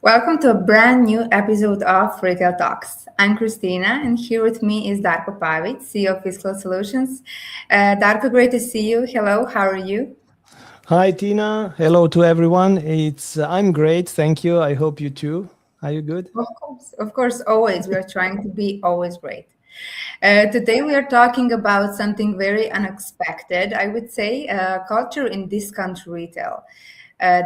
Welcome to a brand new episode of Retail Talks. I'm Christina, and here with me is Darko Pavic, CEO of Fiscal Solutions. Darko, great to see you. Hello, how are you? Hi, Tina. Hello to everyone. I'm great, thank you. I hope you too. Are you good? Of course, always. We are trying to be always great. Today we are talking about something very unexpected, I would say, culture in discount retail.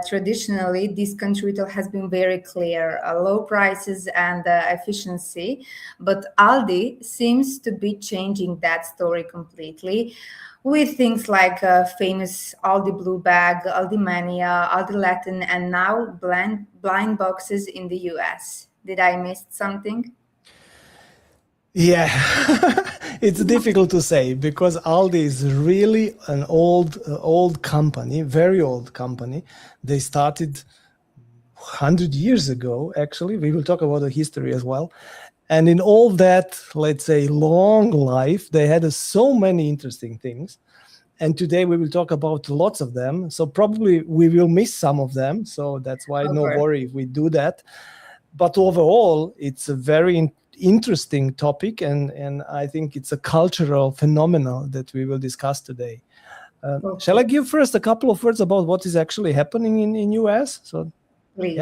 Traditionally, discount retail has been very clear, low prices and efficiency, but Aldi seems to be changing that story completely with things like famous Aldi Blue Bag, ALDImania, Aldiletten, and now blind boxes in the US. Did I miss something? Yeah, it's difficult to say because Aldi is really an old company, very old company. They started 100 years ago, actually. We will talk about the history as well. And in all that, let's say, long life, they had so many interesting things. And today we will talk about lots of them. So probably we will miss some of them. So that's why no worry if we do that. But overall, it's a very interesting topic, and I think it's a cultural phenomenon that we will discuss today. Shall I give first a couple of words about what is actually happening in US? So, please.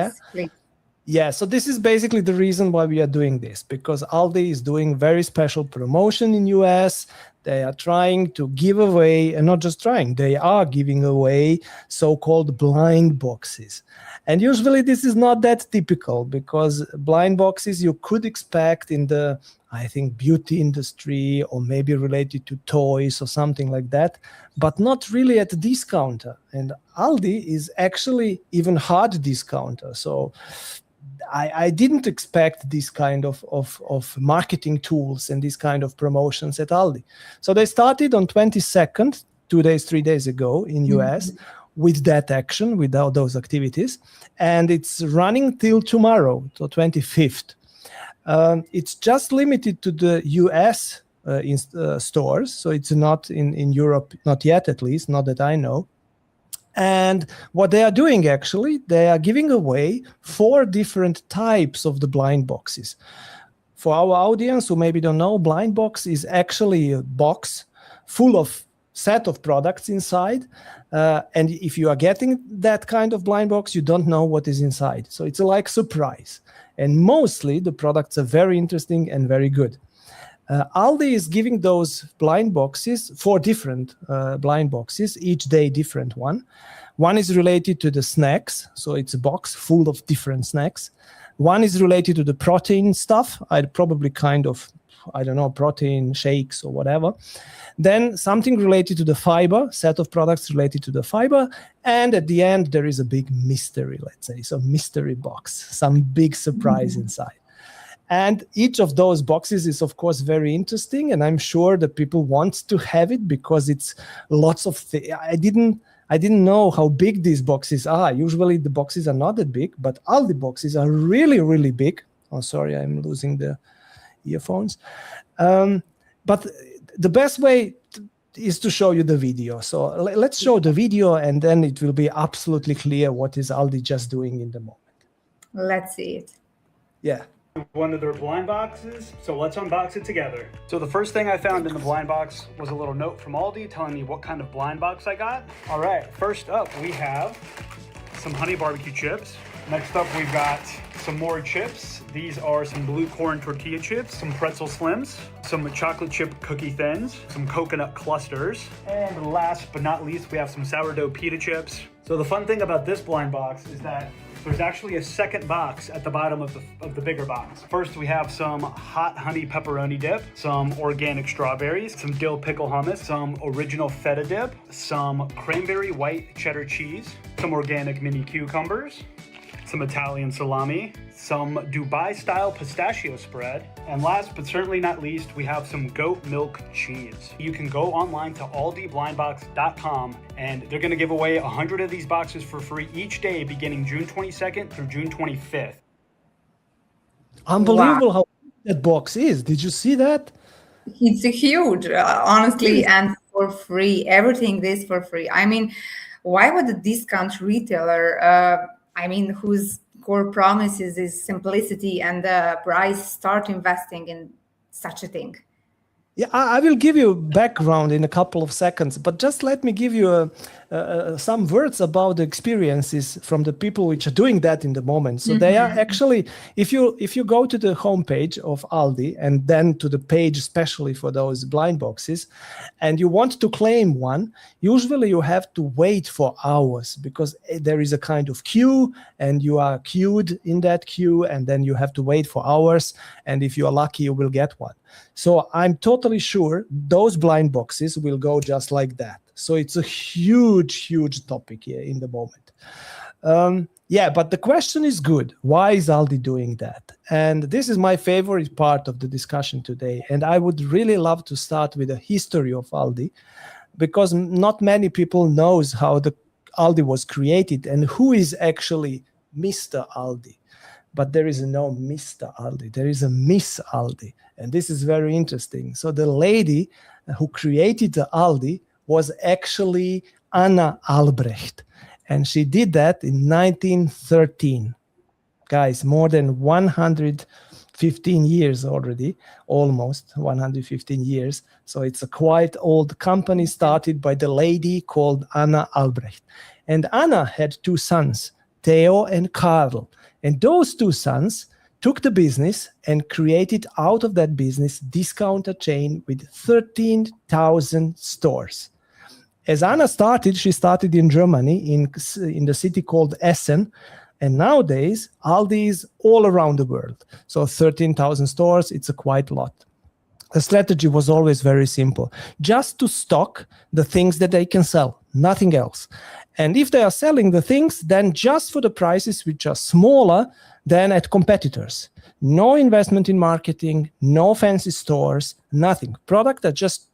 Yeah, so this is basically the reason why we are doing this, because Aldi is doing very special promotion in US. They are trying to give away, and not just trying, they are giving away so-called blind boxes. And usually this is not that typical because blind boxes you could expect in the, I think, beauty industry or maybe related to toys or something like that, but not really at a discounter. And Aldi is actually even hard discounter. So I didn't expect this kind of marketing tools and this kind of promotions at Aldi. So they started on 22nd, 3 days ago in US with that action, without those activities. And it's running till tomorrow, so 25th. It's just limited to the US stores. So it's not in Europe, not yet at least, not that I know. And what they are doing, actually, they are giving away 4 different types of the blind boxes. For our audience who maybe don't know, blind box is actually a box full of set of products inside. And if you are getting that kind of blind box, you don't know what is inside. So it's like surprise. And mostly the products are very interesting and very good. Aldi is giving those blind boxes, 4 different blind boxes, each day different one. One is related to the snacks, so it's a box full of different snacks. One is related to the protein stuff, I'd probably protein shakes or whatever. Then something related to the fiber, set of products related to the fiber. And at the end, there is a big mystery, let's say, so mystery box, some big surprise inside. And each of those boxes is, of course, very interesting. And I'm sure that people want to have it because it's lots of things. I didn't know how big these boxes are. Usually the boxes are not that big, but Aldi boxes are really, really big. Oh, sorry, I'm losing the earphones. But the best way is to show you the video. So let's show the video, and then it will be absolutely clear what is Aldi just doing in the moment. Let's see it. Yeah. One of their blind boxes, so let's unbox it together. So the first thing I found in the blind box was a little note from Aldi telling me what kind of blind box I got. All right, first up we have some honey barbecue chips. Next up we've got some more chips. These are some blue corn tortilla chips, some pretzel slims, some chocolate chip cookie thins, some coconut clusters, and last but not least we have some sourdough pita chips. So the fun thing about this blind box is that there's actually a second box at the bottom of the bigger box. First, we have some hot honey pepperoni dip, some organic strawberries, some dill pickle hummus, some original feta dip, some cranberry white cheddar cheese, some organic mini cucumbers, some Italian salami, some Dubai-style pistachio spread, and last but certainly not least, we have some goat milk cheese. You can go online to ALDIblindbox.com and they're going to give away 100 of these boxes for free each day beginning June 22nd through June 25th. Unbelievable how big that box is. Did you see that? It's a huge, honestly, and for free. Everything is for free. I mean, why would a discount retailer, whose core promises is simplicity and the price, start investing in such a thing? Yeah, I will give you background in a couple of seconds, but just let me give you some words about the experiences from the people which are doing that in the moment. So they are actually, if you go to the homepage of Aldi and then to the page especially for those blind boxes, and you want to claim one, usually you have to wait for hours because there is a kind of queue and you are queued in that queue and then you have to wait for hours. And if you are lucky, you will get one. So I'm totally sure those blind boxes will go just like that. So it's a huge topic here in the moment. But the question is good. Why is Aldi doing that? And this is my favorite part of the discussion today. And I would really love to start with the history of Aldi, because not many people knows how the Aldi was created and who is actually Mr. Aldi. But there is no Mr. Aldi. There is a Miss Aldi. And this is very interesting. So the lady who created the Aldi was actually Anna Albrecht. And she did that in 1913. Guys, more than 115 years already, almost 115 years. So it's a quite old company started by the lady called Anna Albrecht. And Anna had two sons, Theo and Karl. And those two sons took the business and created out of that business discounter chain with 13,000 stores. As Anna started, she started in Germany, in the city called Essen. And nowadays, Aldi is all around the world. So 13,000 stores, it's a quite lot. The strategy was always very simple. Just to stock the things that they can sell, nothing else. And if they are selling the things, then just for the prices which are smaller than at competitors. No investment in marketing, no fancy stores, nothing. Product that just,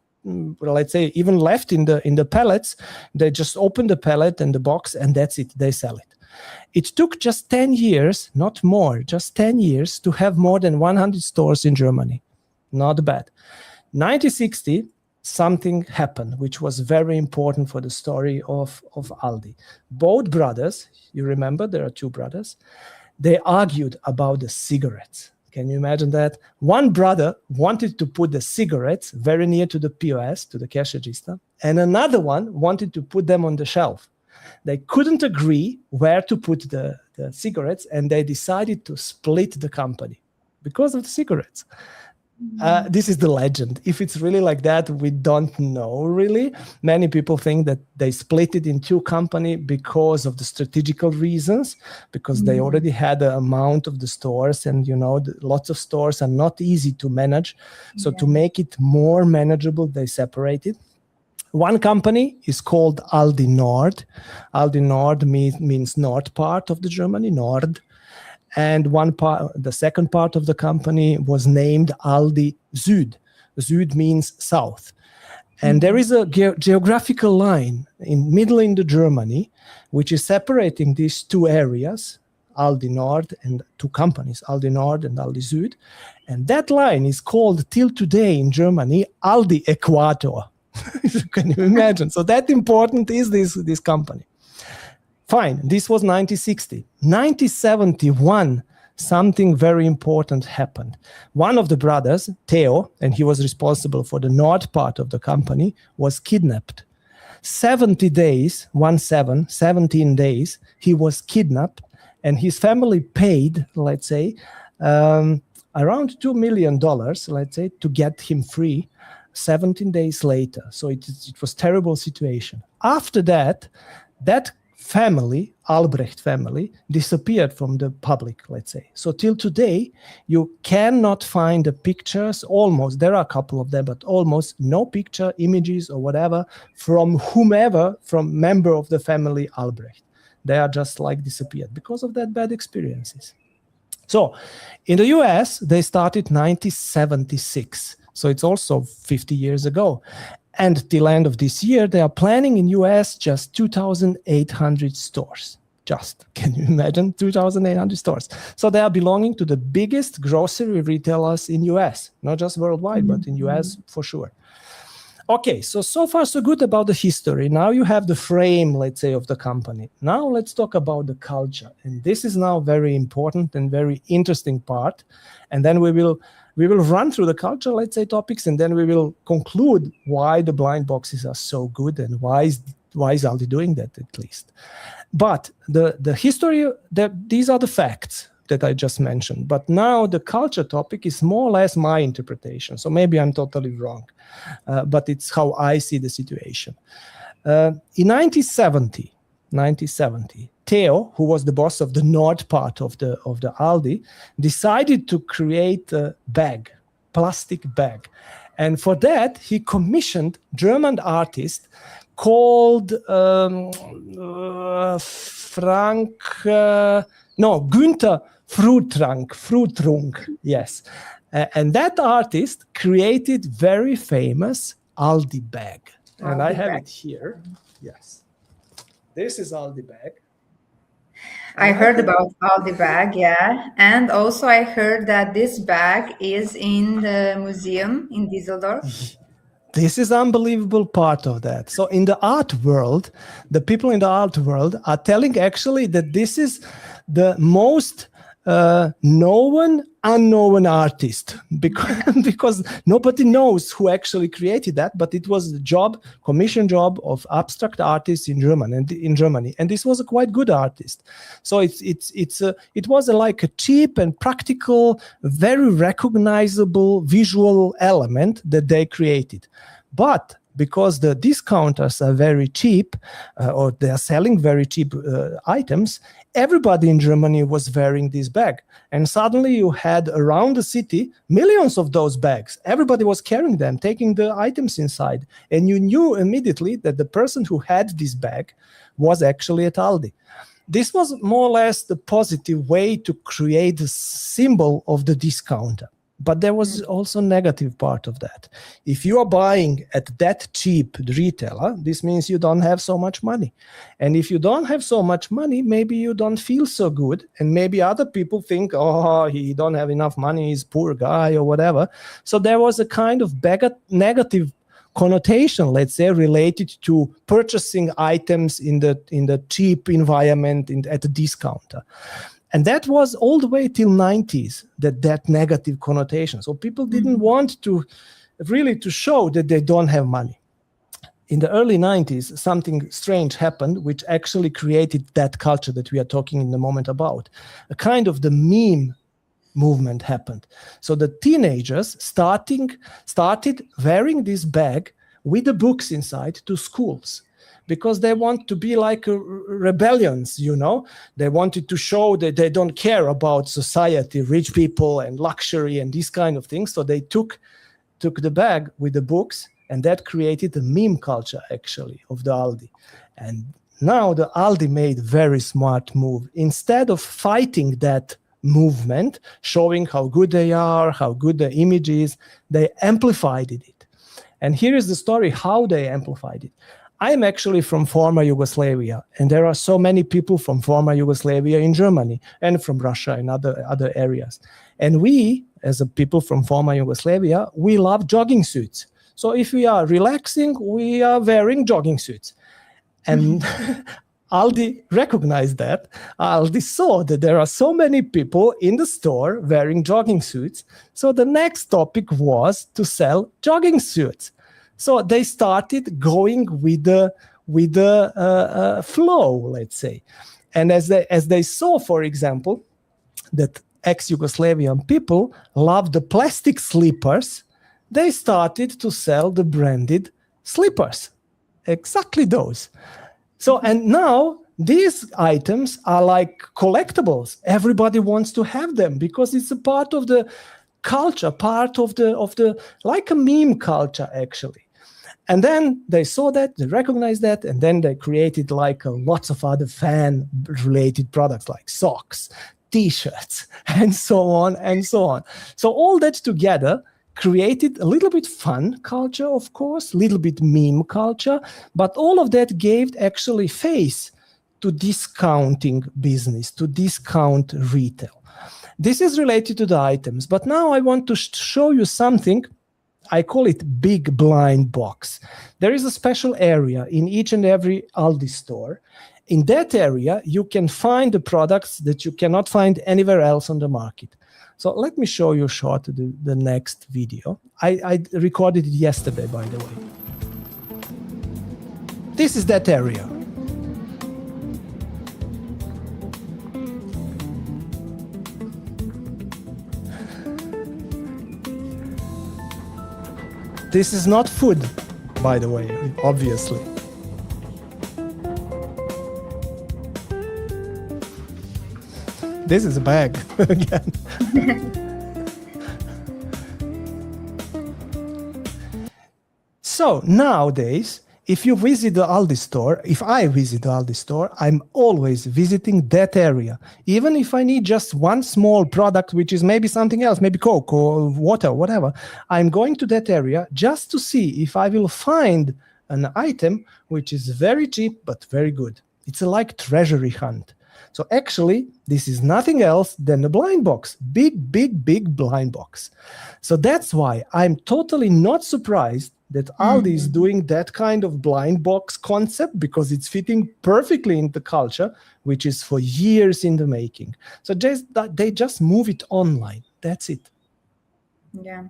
let's say, even left in the pallets, they just open the pallet and the box and that's it, they sell it. It took just 10 years, not more, just 10 years to have more than 100 stores in Germany. Not bad. 1960, something happened, which was very important for the story of Aldi. Both brothers, you remember, there are two brothers, they argued about the cigarettes. Can you imagine that? One brother wanted to put the cigarettes very near to the POS, to the cash register, and another one wanted to put them on the shelf. They couldn't agree where to put the cigarettes, and they decided to split the company because of the cigarettes. This is the legend. If it's really like that, we don't know really. Many people think that they split it in two companies because of the strategical reasons, because they already had the amount of the stores, and lots of stores are not easy to manage. So to make it more manageable, they separated. One company is called Aldi Nord. Aldi Nord means north part of the Germany, Nord. And the second part of the company was named Aldi Süd. Süd means south. And there is a geographical line in the Germany, which is separating these two areas, Aldi Nord, and two companies, Aldi Nord and Aldi Süd. And that line is called till today in Germany, Aldi Äquator. Can you imagine? So that important is this company. Fine, this was 1960. 1971, something very important happened. One of the brothers, Theo, and he was responsible for the north part of the company, was kidnapped. 17 days, he was kidnapped, and his family paid, let's say, around $2 million, let's say, to get him free 17 days later. So it was a terrible situation. After that family, Albrecht family, disappeared from the public, let's say. So till today, you cannot find the pictures, almost, there are a couple of them, but almost no picture, images or whatever from whomever, from member of the family Albrecht. They are just like disappeared because of that bad experiences. So in the US, they started 1976. So it's also 50 years ago. And till end of this year, they are planning in US just 2,800 stores. Just, can you imagine, 2,800 stores? So they are belonging to the biggest grocery retailers in US, not just worldwide, but in US for sure. Okay, so far so good about the history. Now you have the frame, let's say, of the company. Now let's talk about the culture. And this is now very important and very interesting part. And then we will run through the culture, let's say, topics, and then we will conclude why the blind boxes are so good and why is Aldi doing that at least. But the history, these are the facts that I just mentioned. But now the culture topic is more or less my interpretation. So maybe I'm totally wrong, but it's how I see the situation. In 1970, Theo, who was the boss of the north part of the Aldi, decided to create a plastic bag. And for that, he commissioned German artist called Günther Frutrunk, yes. And that artist created very famous Aldi bag. And I have it here, yes. This is Aldi bag. I heard about Aldi bag, yeah. And also I heard that this bag is in the museum in Düsseldorf. This is unbelievable part of that. So in the art world, the people in the art world are telling actually that this is the most unknown artist because nobody knows who actually created that, but it was the commission job of abstract artists in Germany, and this was a quite good artist. So it was like a cheap and practical, very recognizable visual element that they created. But because the discounters are very cheap, or they are selling very cheap items, everybody in Germany was wearing this bag. And suddenly you had around the city millions of those bags. Everybody was carrying them, taking the items inside. And you knew immediately that the person who had this bag was actually at Aldi. This was more or less the positive way to create a symbol of the discounter. But there was also a negative part of that. If you are buying at that cheap retailer, this means you don't have so much money. And if you don't have so much money, maybe you don't feel so good. And maybe other people think, oh, he don't have enough money, he's a poor guy or whatever. So there was a kind of negative connotation, let's say, related to purchasing items in the cheap environment at the discounter. And that was all the way till 90s, that negative connotation. So people didn't want to really to show that they don't have money. In the early 90s, something strange happened, which actually created that culture that we are talking in a moment about. A kind of the meme movement happened. So the teenagers started wearing this bag with the books inside to schools, because they want to be like rebellions, you know. They wanted to show that they don't care about society, rich people and luxury and these kind of things. So they took the bag with the books, and that created a meme culture actually of the Aldi. And now the Aldi made a very smart move. Instead of fighting that movement, showing how good they are, how good the image is, they amplified it. And here is the story how they amplified it. I am actually from former Yugoslavia, and there are so many people from former Yugoslavia in Germany and from Russia and other areas. And we, as a people from former Yugoslavia, we love jogging suits. So if we are relaxing, we are wearing jogging suits. And Aldi recognized that. Aldi saw that there are so many people in the store wearing jogging suits. So the next topic was to sell jogging suits. So they started going with the flow, let's say. And as they saw, for example, that ex-Yugoslavian people love the plastic slippers, they started to sell the branded slippers, exactly those. So, and now these items are like collectibles. Everybody wants to have them because it's a part of the culture, part of the like a meme culture actually. And then they saw that, they recognized that, and then they created like lots of other fan-related products like socks, T-shirts, and so on and so on. So all that together created a little bit fun culture, of course, a little bit meme culture, but all of that gave actually face to discounting business, to discount retail. This is related to the items, but now I want to show you something. I call it big blind box. There is a special area in each and every Aldi store. In that area, you can find the products that you cannot find anywhere else on the market. So let me show you short the next video. I recorded it yesterday, by the way. This is that area. This is not food, by the way, obviously. This is a bag again. So nowadays, if you visit the Aldi store, if I visit the Aldi store, I'm always visiting that area. Even if I need just one small product, which is maybe something else, maybe Coke or water, whatever, I'm going to that area just to see if I will find an item which is very cheap but very good. It's like treasury hunt. So actually, this is nothing else than a blind box, big blind box. So that's why I'm totally not surprised that Aldi is doing that kind of blind box concept, because it's fitting perfectly in the culture, which is for years in the making. So they just move it online. That's it. Yeah,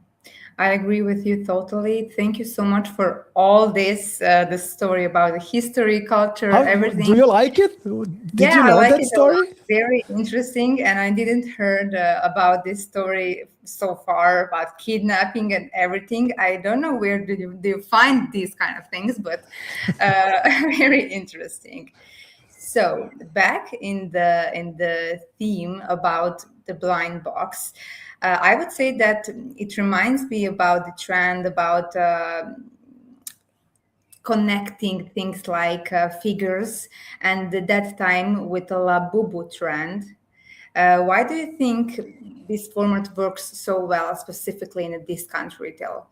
I agree with you totally. Thank you so much for all this, the story about the history, culture, everything. Do you like it? Did you know I like that story? A lot. Very interesting, and I didn't heard about this story so far about kidnapping and everything. I don't know where do you find these kind of things, but very interesting. So back in the theme about the blind box, I would say that it reminds me about the trend about connecting things like figures, and at that time with the Labubu trend. Why do you think this format works so well, specifically in a discount retail?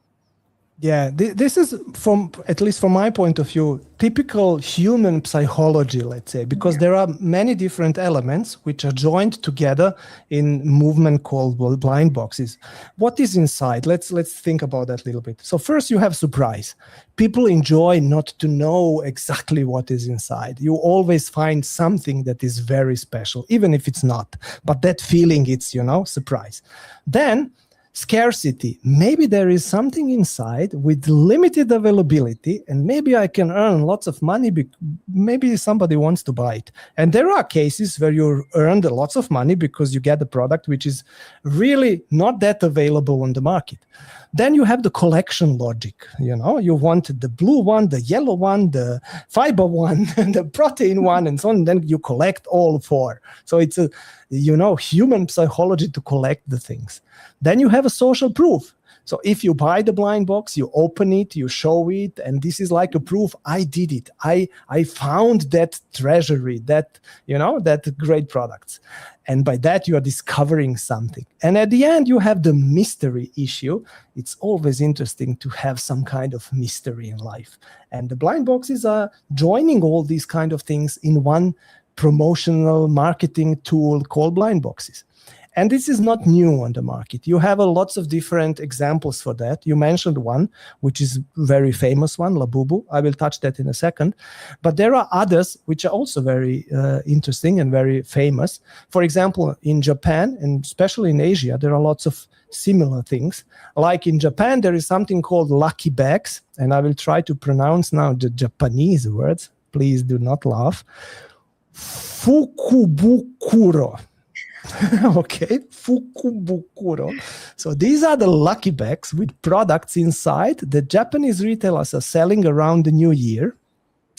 Yeah, this is, from at least from my point of view, typical human psychology, let's say, because there are many different elements which are joined together in movement called blind boxes. What is inside? Let's think about that a little bit. So first you have surprise. People enjoy not to know exactly what is inside. You always find something that is very special, even if it's not. But that feeling, it's, surprise. Then scarcity. Maybe there is something inside with limited availability, and maybe I can earn lots of money. Maybe somebody wants to buy it. And there are cases where you earn lots of money because you get a product which is really not that available on the market. Then you have the collection logic. You want the blue one, the yellow one, the fiber one, and the protein one, and so on. And then you collect all four. So it's a human psychology to collect the things. Then you have a social proof. So if you buy the blind box, you open it, you show it, and this is like a proof. I did it. I found that treasury, that great products. And by that, you are discovering something. And at the end, you have the mystery issue. It's always interesting to have some kind of mystery in life. And the blind boxes are joining all these kind of things in one promotional marketing tool called blind boxes. And this is not new on the market. You have lots of different examples for that. You mentioned one, which is a very famous one, Labubu. I will touch that in a second. But there are others which are also very interesting and very famous. For example, in Japan, and especially in Asia, there are lots of similar things. Like in Japan, there is something called lucky bags. And I will try to pronounce now the Japanese words. Please do not laugh. Fukubukuro. Okay, Fukubukuro. So these are the lucky bags with products inside that Japanese retailers are selling around the new year.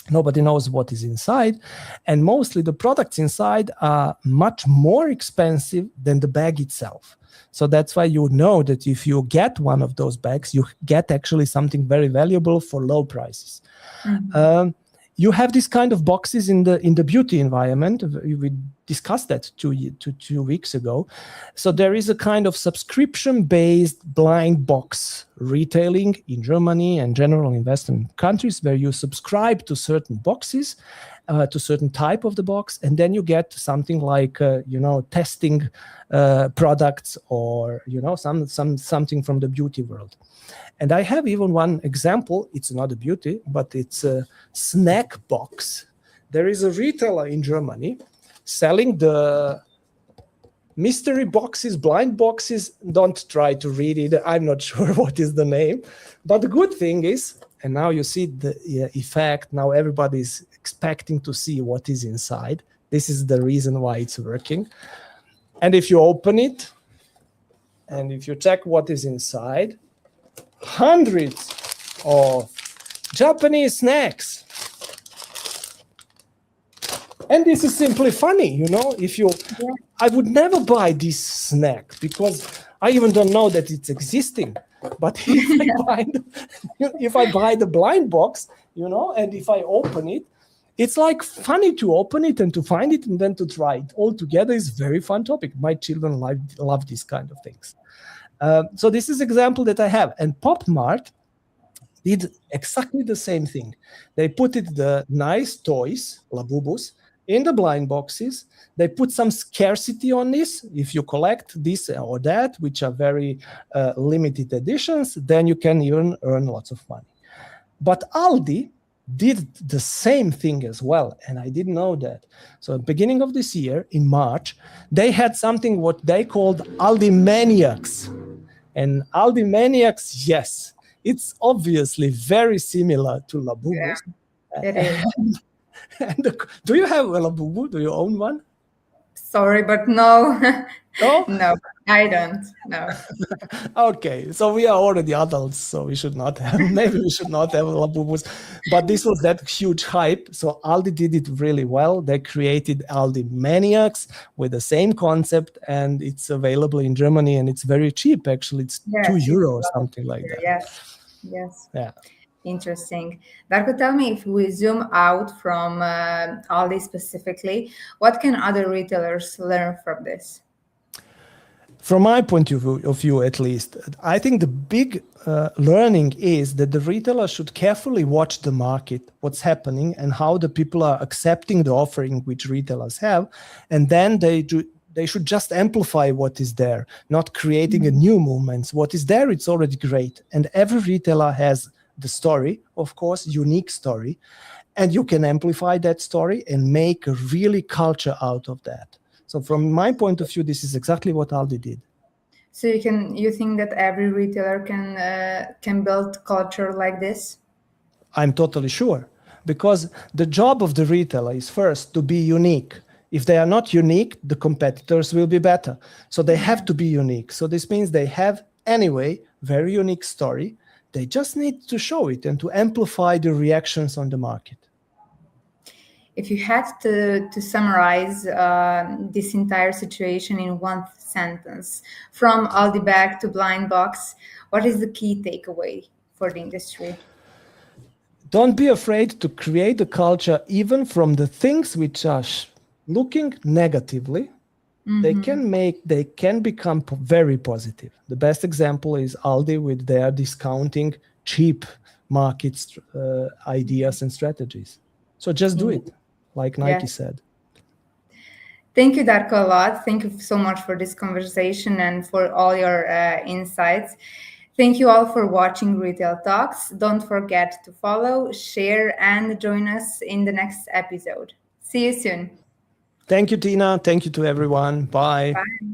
Nobody knows what is inside. And mostly the products inside are much more expensive than the bag itself. So that's why you know that if you get one of those bags, you get actually something very valuable for low prices. You have this kind of boxes in the beauty environment. We discussed that two weeks ago. So there is a kind of subscription-based blind box retailing in Germany and general in Western countries, where you subscribe to certain boxes, to certain type of the box, and then you get something like testing products, or something from the beauty world. And I have even one example. It's not a beauty, but it's a snack box. There is a retailer in Germany selling the mystery boxes, blind boxes. Don't try to read it. I'm not sure what is the name. But the good thing is, and now you see the effect, now everybody's expecting to see what is inside. This is the reason why it's working. And if you open it, and if you check what is inside, hundreds of Japanese snacks. And this is simply funny, I would never buy this snack because I even don't know that it's existing. But if I buy the blind box, and if I open it, it's like funny to open it and to find it and then to try it. All together is very fun topic. My children love these kind of things. So this is example that I have. And Pop Mart did exactly the same thing. They put the nice toys, Labubus, in the blind boxes. They put some scarcity on this. If you collect this or that, which are very limited editions, then you can even earn lots of money. But Aldi did the same thing as well, and I didn't know that. So at the beginning of this year, in March, they had something what they called ALDImaniacs. And ALDImaniacs, yes, it's obviously very similar to Labubus. Yeah, it is. Do you have a Labubu? Do you own one? Sorry, but no. No? No, I don't. No. Okay, so we are already adults, so we should not have, maybe we should not have Labubus. But this was that huge hype. So Aldi did it really well. They created ALDImaniacs with the same concept, and it's available in Germany, and it's very cheap, actually. It's €2 or something like that. Yes. Yeah. Interesting. Darko, tell me, if we zoom out from Aldi specifically, what can other retailers learn from this? From my point of view, at least, I think the big learning is that the retailer should carefully watch the market, what's happening, and how the people are accepting the offering which retailers have, and then they should just amplify what is there, not creating a new movement. What is there, it's already great, and every retailer has the story, of course, unique story, and you can amplify that story and make a really culture out of that. So from my point of view, this is exactly what Aldi did. So you think that every retailer can build culture like this? I'm totally sure, because the job of the retailer is first to be unique. If they are not unique, the competitors will be better. So they have to be unique. So this means they have anyway very unique story. They just need to show it and to amplify the reactions on the market. If you had to summarize this entire situation in one sentence, from Aldi bag to blind box, what is the key takeaway for the industry? Don't be afraid to create a culture even from the things which are looking negatively. They can become very positive. The best example is Aldi with their discounting cheap markets ideas and strategies. So just do it, like Nike said. Thank you, Darko, a lot. Thank you so much for this conversation and for all your insights. Thank you all for watching Retail Talks. Don't forget to follow, share, and join us in the next episode. See you soon. Thank you, Tina. Thank you to everyone. Bye. Bye.